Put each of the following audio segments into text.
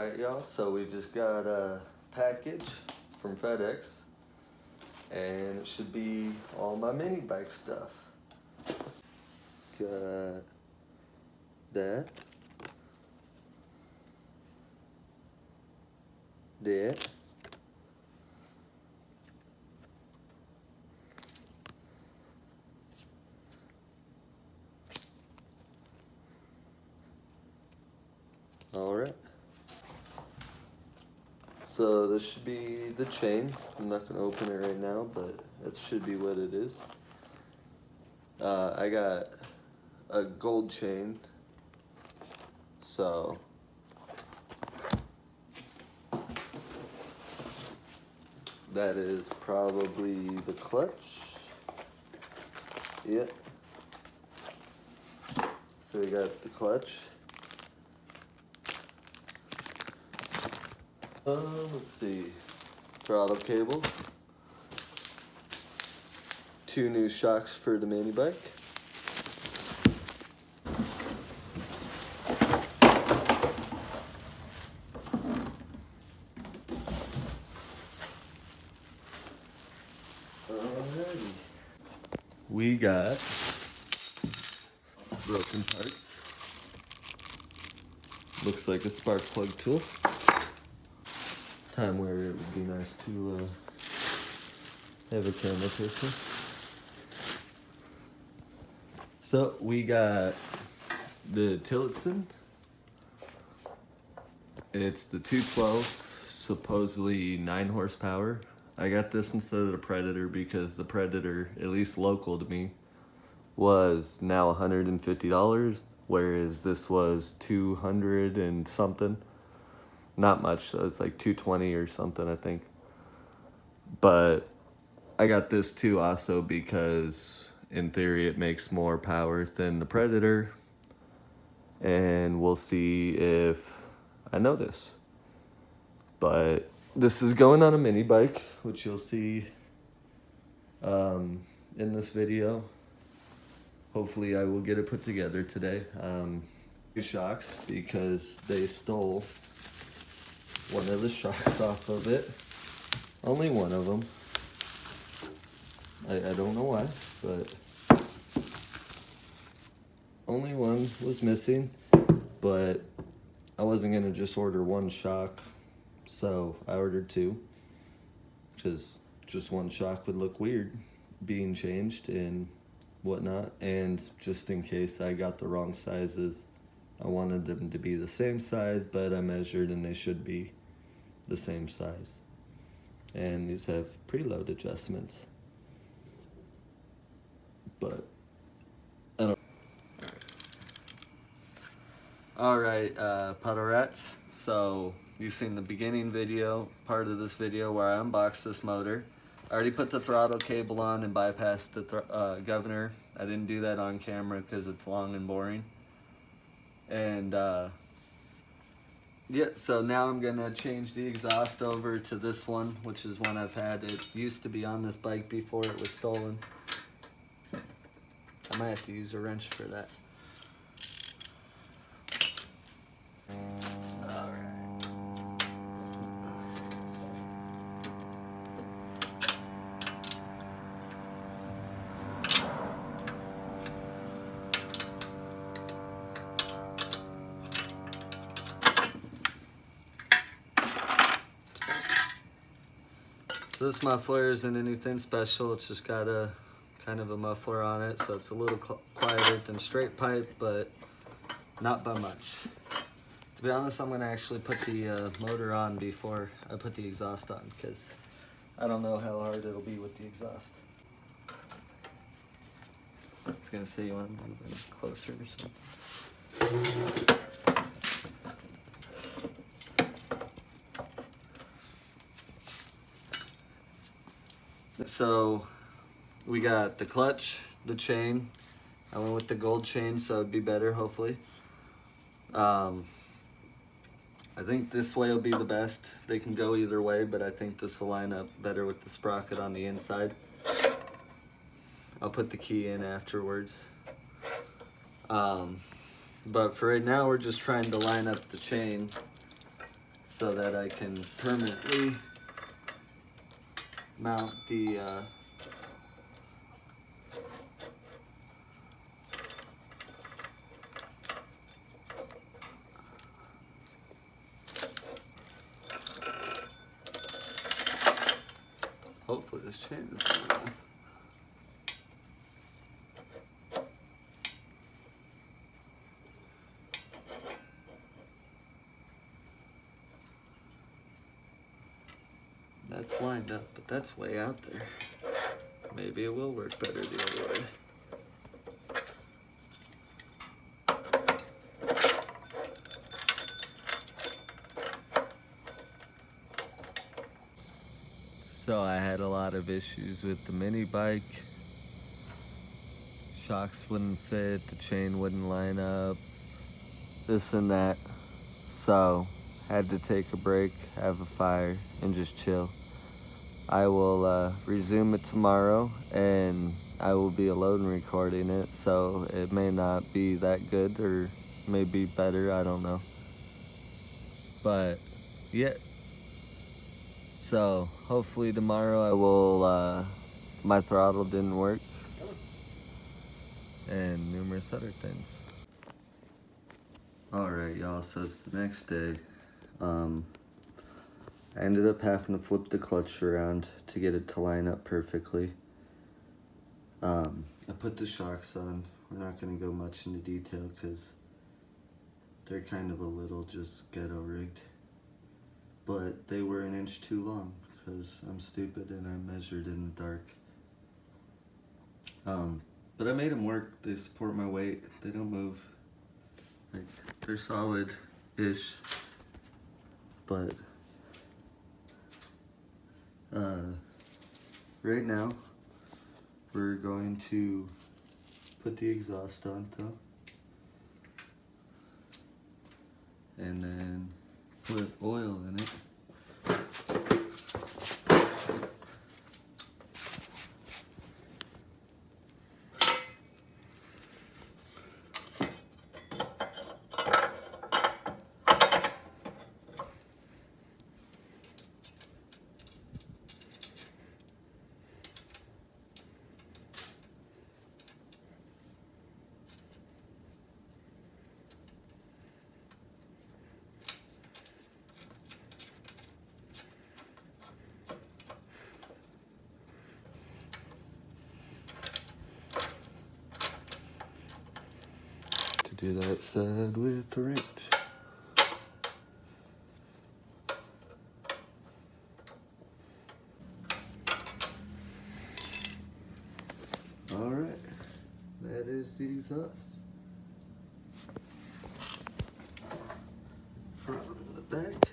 Alright y'all, so we just got a package from FedEx and it should be all my mini bike stuff. Got that. That. Alright. So this should be the chain. I'm not going to open it right now, but that should be what it is. I got a gold chain. So that is probably the clutch. Yep. So we got the clutch. Let's see. Throttle cable. 2 new shocks for the mini bike. Alrighty. We got broken parts. Looks like a spark plug tool. Time where it would be nice to have a camera person. So we got the tilloston. It's the 212, supposedly 9 horsepower. I got this instead of the Predator because the Predator, at least local to me, was now $150, whereas this was 200 and something. Not much, so it's like 220 or something, I think. But I got this too also because in theory it makes more power than the Predator, and we'll see if I notice. But this is going on a mini bike, which you'll see in this video. Hopefully I will get it put together today. Shocks, because they stole one of the shocks off of it. Only one of them. I don't know why, but only one was missing. But I wasn't gonna just order one shock, so I ordered 2, because just one shock would look weird being changed and whatnot. And just in case I got the wrong sizes, I wanted them to be the same size, but I measured and they should be the same size. And these have preload adjustments. But I don't. Alright, puddle rats. So you've seen the beginning video, part of this video where I unboxed this motor. I already put the throttle cable on and bypassed the governor. I didn't do that on camera because it's long and boring. And yeah, so now I'm gonna change the exhaust over to this one, which is one I've had. It used to be on this bike before it was stolen. I might have to use a wrench for that. So this muffler isn't anything special. It's just got a kind of a muffler on it, so it's a little quieter than straight pipe, but not by much. To be honest, I'm going to actually put the motor on before I put the exhaust on, because I don't know how hard it'll be with the exhaust. I was going to say, you want to move in closer or something? So we got the clutch, the chain. I went with the gold chain, so it'd be better, hopefully. I think this way will be the best. They can go either way, but I think this will line up better with the sprocket on the inside. I'll put the key in afterwards. But for right now, we're just trying to line up the chain so that I can permanently mount the hopefully this chain is long enough. That's lined up, but that's way out there. Maybe it will work better the other way. So I had a lot of issues with the mini bike. Shocks wouldn't fit, the chain wouldn't line up, this and that. So had to take a break, have a fire, and just chill. I will resume it tomorrow, and I will be alone recording it, so it may not be that good, or may be better, I don't know. But yeah, so hopefully tomorrow I will, my throttle didn't work, and numerous other things. Alright y'all, so it's the next day. I ended up having to flip the clutch around to get it to line up perfectly. I put the shocks on. We're not going to go much into detail because they're kind of a little just ghetto rigged. But they were an inch too long because I'm stupid and I measured in the dark. But I made them work. They support my weight. They don't move. Like, they're solid-ish. But right now, we're going to put the exhaust on though, and then put oil in it. Do that side with a wrench. Alright, that is the exhaust. Front and the back.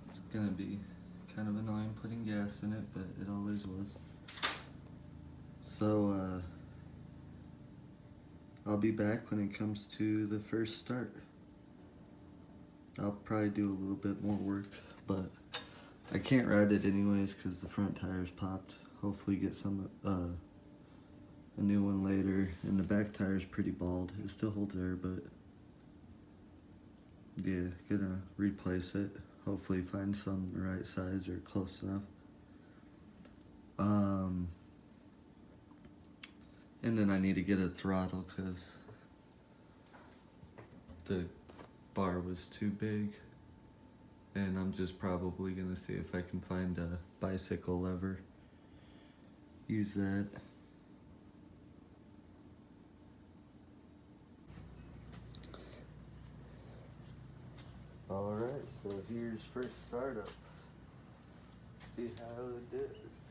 It's gonna be kind of annoying putting gas in it, but it always was. So, I'll be back when it comes to the first start. I'll probably do a little bit more work, but I can't ride it anyways because the front tire's popped. Hopefully get some a new one later, and the back tire's pretty bald. It still holds air, but yeah, gonna replace it. Hopefully find some the right size or close enough. And then I need to get a throttle because the bar was too big. And I'm just probably gonna see if I can find a bicycle lever. Use that. Alright, so here's first startup. See how it is.